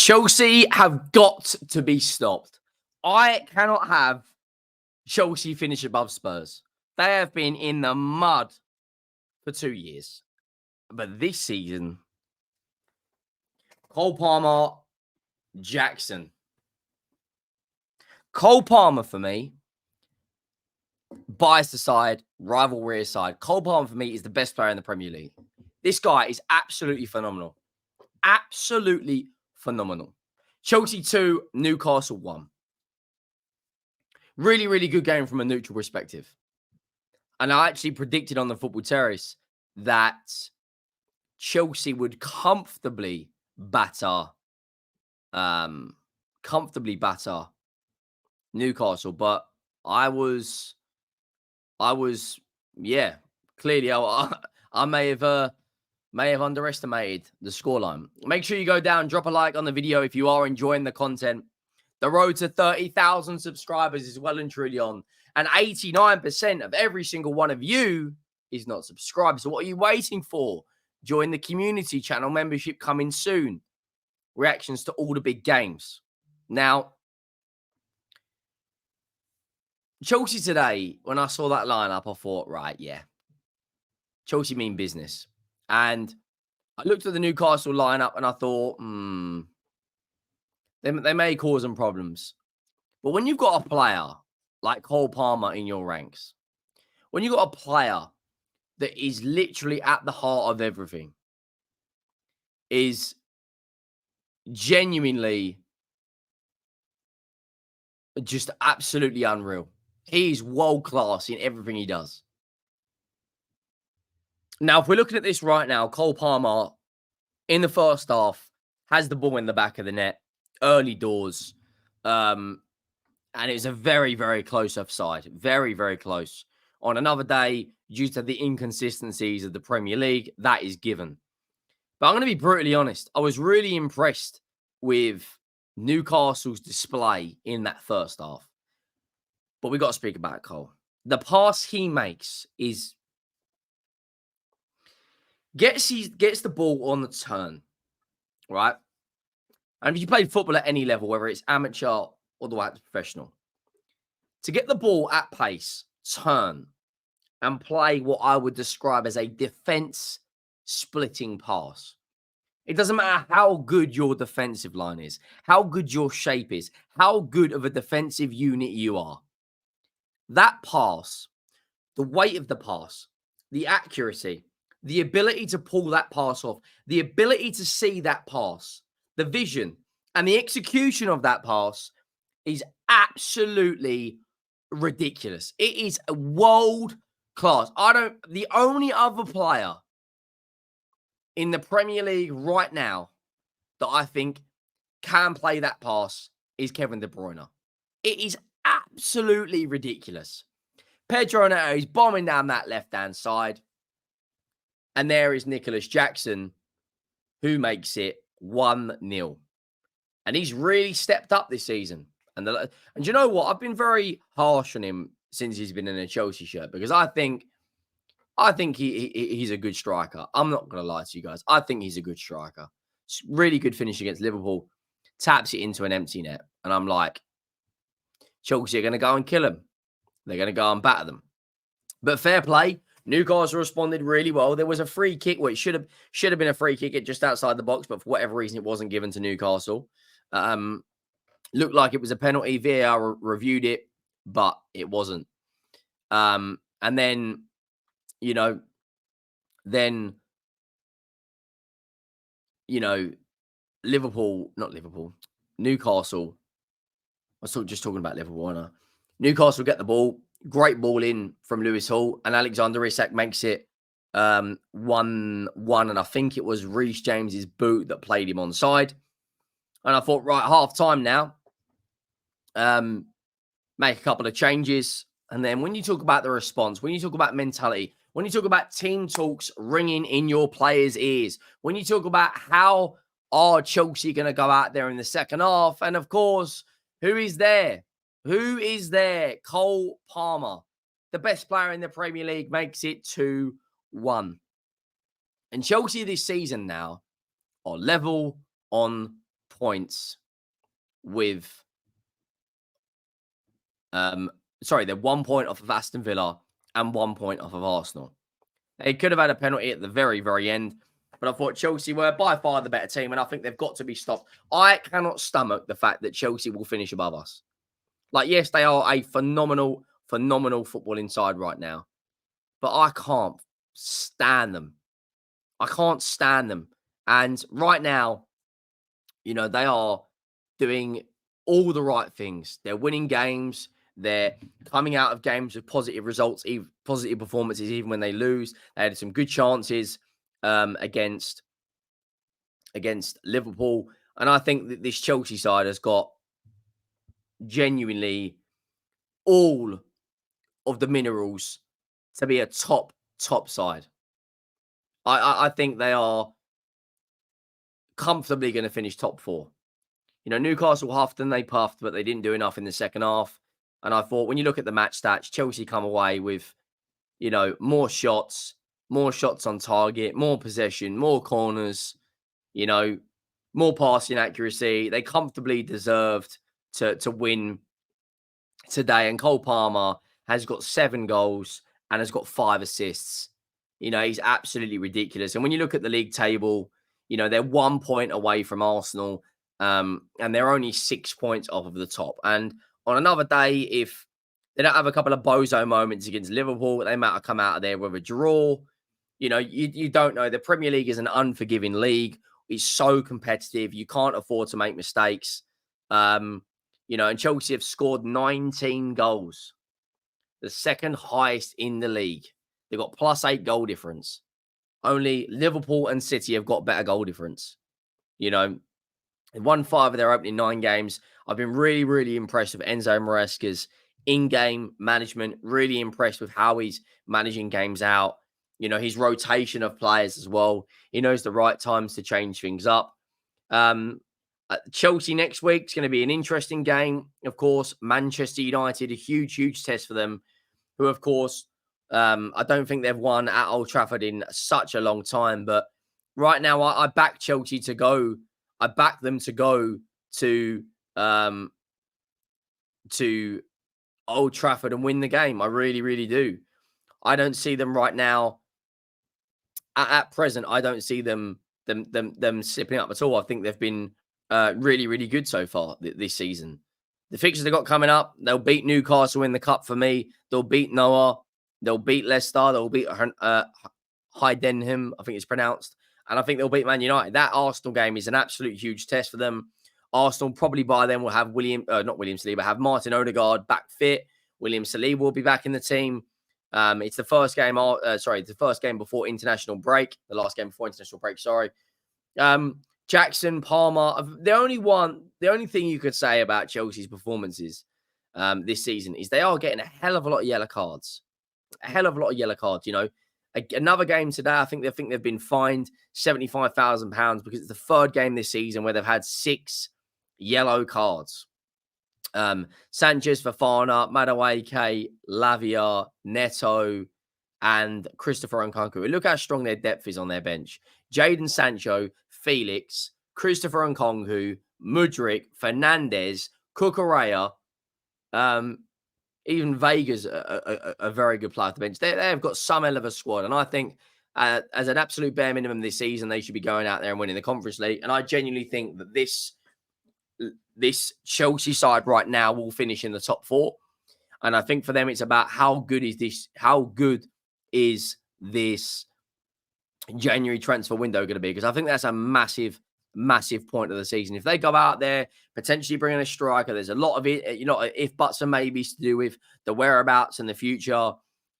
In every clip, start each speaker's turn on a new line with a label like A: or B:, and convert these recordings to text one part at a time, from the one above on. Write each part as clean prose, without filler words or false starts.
A: Chelsea have got to be stopped. I cannot have Chelsea finish above Spurs. They have been in the mud for 2 years. But this season, Cole Palmer, Jackson. Cole Palmer for me, biased aside, rivalry aside, Cole Palmer for me is the best player in the Premier League. This guy is absolutely phenomenal. Absolutely phenomenal. Chelsea 2, Newcastle 1. Really, really good game from a neutral perspective. And I actually predicted on the Football Terrace that Chelsea would comfortably batter Newcastle, but I was, clearly I may have underestimated the scoreline. Make sure you go down, drop a like on the video if you are enjoying the content. The road to 30,000 subscribers is well and truly on, and 89% of every single one of you is not subscribed. So what are you waiting for? Join the community channel membership coming soon. Reactions to all the big games. Now, Chelsea today, when I saw that lineup, I thought, right, yeah, Chelsea mean business. And I looked at the Newcastle lineup and I thought, they may cause them problems. But when you've got a player like Cole Palmer in your ranks, when you've got a player that is literally at the heart of everything, is genuinely just absolutely unreal. He's world class in everything he does. Now, if we're looking at this right now, Cole Palmer in the first half has the ball in the back of the net, early doors. And it was a very, very close offside. Very, very close. On another day, due to the inconsistencies of the Premier League, that is given. But I'm going to be brutally honest. I was really impressed with Newcastle's display in that first half. But we got to speak about Cole. The pass he makes is gets the ball on the turn, right? And if you play football at any level, whether it's amateur all the way up to professional, to get the ball at pace, turn, and play what I would describe as a defense-splitting pass. It doesn't matter how good your defensive line is, how good your shape is, how good of a defensive unit you are. That pass, the weight of the pass, the accuracy, the ability to pull that pass off, the ability to see that pass, the vision, and the execution of that pass is absolutely ridiculous. It is a world class. The only other player in the Premier League right now that I think can play that pass is Kevin De Bruyne. It is absolutely ridiculous. Pedro Neto is bombing down that left-hand side. And there is Nicholas Jackson, who makes it 1-0. And he's really stepped up this season. And you know what? I've been very harsh on him since he's been in a Chelsea shirt, because I think he's a good striker. I'm not going to lie to you guys. I think he's a good striker. Really good finish against Liverpool. Taps it into an empty net. And I'm like, Chelsea are going to go and kill him. They're going to go and batter them. But fair play. Newcastle responded really well. There was a free kick. Well, it should have been a free kick just outside the box, but for whatever reason, it wasn't given to Newcastle. Looked like it was a penalty. VAR reviewed it, but it wasn't. And then, Newcastle. I was just talking about Liverpool, aren't I? Newcastle get the ball. Great ball in from Lewis Hall, and Alexander Isak makes it 1-1. And I think it was Reece James's boot that played him onside. And I thought, right, half time now. Make a couple of changes. And then when you talk about the response, when you talk about mentality, when you talk about team talks ringing in your players' ears, when you talk about how are Chelsea going to go out there in the second half, and of course, who is there? Who is there? Cole Palmer, the best player in the Premier League, makes it 2-1. And Chelsea this season now are level on points with they're 1 point off of Aston Villa and 1 point off of Arsenal. They could have had a penalty at the very, very end, but I thought Chelsea were by far the better team, and I think they've got to be stopped. I cannot stomach the fact that Chelsea will finish above us. Like, yes, they are a phenomenal, phenomenal footballing side right now, but I can't stand them. I can't stand them. And right now, you know, they are doing all the right things. They're winning games. They're coming out of games with positive results, positive performances, even when they lose. They had some good chances against Liverpool. And I think that this Chelsea side has got genuinely all of the minerals to be a top side. I think they are comfortably going to finish top 4. You know, Newcastle huffed and they puffed, but they didn't do enough in the second half. And I thought when you look at the match stats, Chelsea come away with, you know, more shots on target, more possession, more corners, you know, more passing accuracy. They comfortably deserved to win today. And Cole Palmer has got 7 goals and has got 5 assists. You know, he's absolutely ridiculous. And when you look at the league table, you know, they're 1 point away from Arsenal. And they're only 6 points off of the top. And on another day, if they don't have a couple of bozo moments against Liverpool, they might have come out of there with a draw. You know, you don't know. The Premier League is an unforgiving league. It's so competitive. You can't afford to make mistakes. You know, and Chelsea have scored 19 goals, the second highest in the league. They've got +8 goal difference. Only Liverpool and City have got better goal difference. You know, they won 5 of their opening 9 games. I've been really, really impressed with Enzo Maresca's in-game management. Really impressed with how he's managing games out. You know, his rotation of players as well. He knows the right times to change things up. Chelsea next week is going to be an interesting game. Of course, Manchester United, a huge, huge test for them. Who, of course, I don't think they've won at Old Trafford in such a long time. But right now, I back Chelsea to go. I back them to go to Old Trafford and win the game. I really, really do. I don't see them right now. At present, I don't see them slipping up at all. I think they've been really, really good so far this season. The fixtures they've got coming up, they'll beat Newcastle in the cup for me. They'll beat Noah. They'll beat Leicester. They'll beat Heidenheim, I think it's pronounced. And I think they'll beat Man United. That Arsenal game is an absolute huge test for them. Arsenal probably by then will have have Martin Odegaard back fit. William Saliba will be back in the team. It's the first game. The first game before international break. The last game before international break. Sorry. Jackson, Palmer. The only thing you could say about Chelsea's performances this season is they are getting a hell of a lot of yellow cards. You know, another game today. I think they've been fined £75,000 because it's the 3rd game this season where they've had 6 yellow cards. Sanchez, Fofana, Madueke, Lavia, Neto, and Christopher Nkunku. Look how strong their depth is on their bench. Jadon Sancho, Felix, Christopher Nkunku, Mudryk, Fernandes, Cucurella, even Vega's a very good player at the bench. They have got some hell of a squad. And I think as an absolute bare minimum this season, they should be going out there and winning the Conference League. And I genuinely think that this Chelsea side right now will finish in the top 4. And I think for them, it's about how good is this January transfer window going to be? Because I think that's a massive point of the season. If they go out there, potentially bringing a striker, there's a lot of it, you know, if buts and maybes to do with the whereabouts and the future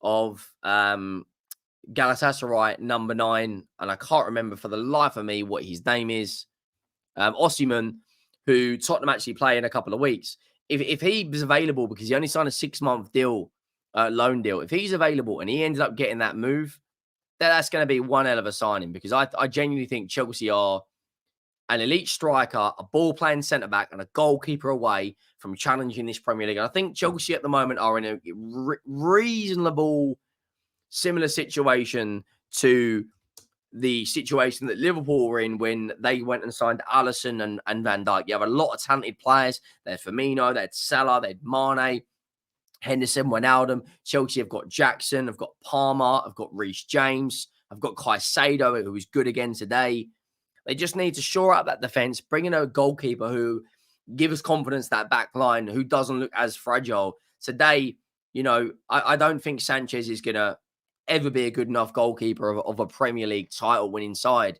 A: of Galatasaray number 9. And I can't remember for the life of me what his name is. Osimhen, who Tottenham actually play in a couple of weeks. If he was available, because he only signed a 6-month deal, loan deal, if he's available and he ended up getting that move, that's going to be one hell of a signing, because I genuinely think Chelsea are an elite striker, a ball-playing centre-back, and a goalkeeper away from challenging this Premier League. And I think Chelsea at the moment are in a reasonable, similar situation to the situation that Liverpool were in when they went and signed Alisson and Van Dijk. You have a lot of talented players. They had Firmino, they had Salah, they had Mane, Henderson, Wijnaldum. Chelsea have got Jackson, have got Palmer, have got Reece James, I've got Caicedo, who was good again today. They just need to shore up that defense, bring in a goalkeeper who gives us confidence, that back line, who doesn't look as fragile. Today, I don't think Sanchez is going to ever be a good enough goalkeeper of a Premier League title winning side.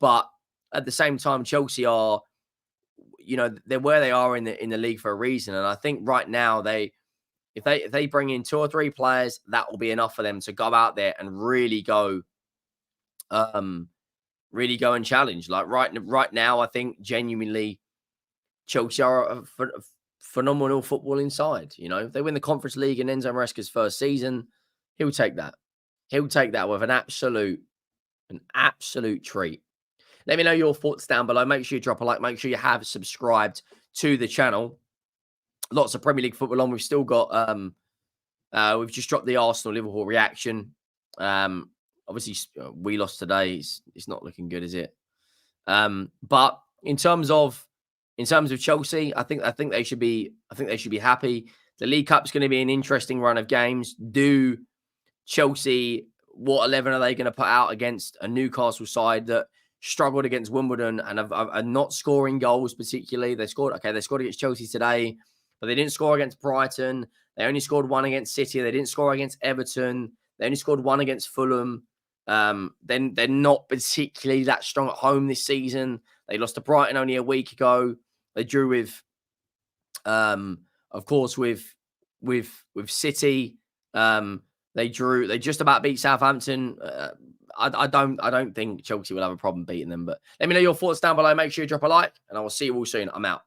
A: But at the same time, Chelsea are, they're where they are in the league for a reason. And I think right now if they bring in 2 or 3 players, that will be enough for them to go out there and really go and challenge. Like right now, I think genuinely Chelsea are a phenomenal footballing side. If they win the Conference League in Enzo Maresca's first season, he'll take that. He'll take that with an absolute treat. Let me know your thoughts down below. Make sure you drop a like. Make sure you have subscribed to the channel. Lots of Premier League football on. We've still got we've just dropped the Arsenal Liverpool reaction. Obviously we lost today. It's not looking good, is it? But in terms of Chelsea, I think they should be happy. The League Cup's going to be an interesting run of games. Do Chelsea, what 11 are they going to put out against a Newcastle side that struggled against Wimbledon and are not scoring goals particularly? They scored against Chelsea today, but they didn't score against Brighton. They only scored 1 against City. They didn't score against Everton. They only scored 1 against Fulham. Then they're not particularly that strong at home this season. They lost to Brighton only a week ago. They drew with, of course, with City. They just about beat Southampton. I don't think Chelsea will have a problem beating them. But let me know your thoughts down below. Make sure you drop a like, and I will see you all soon. I'm out.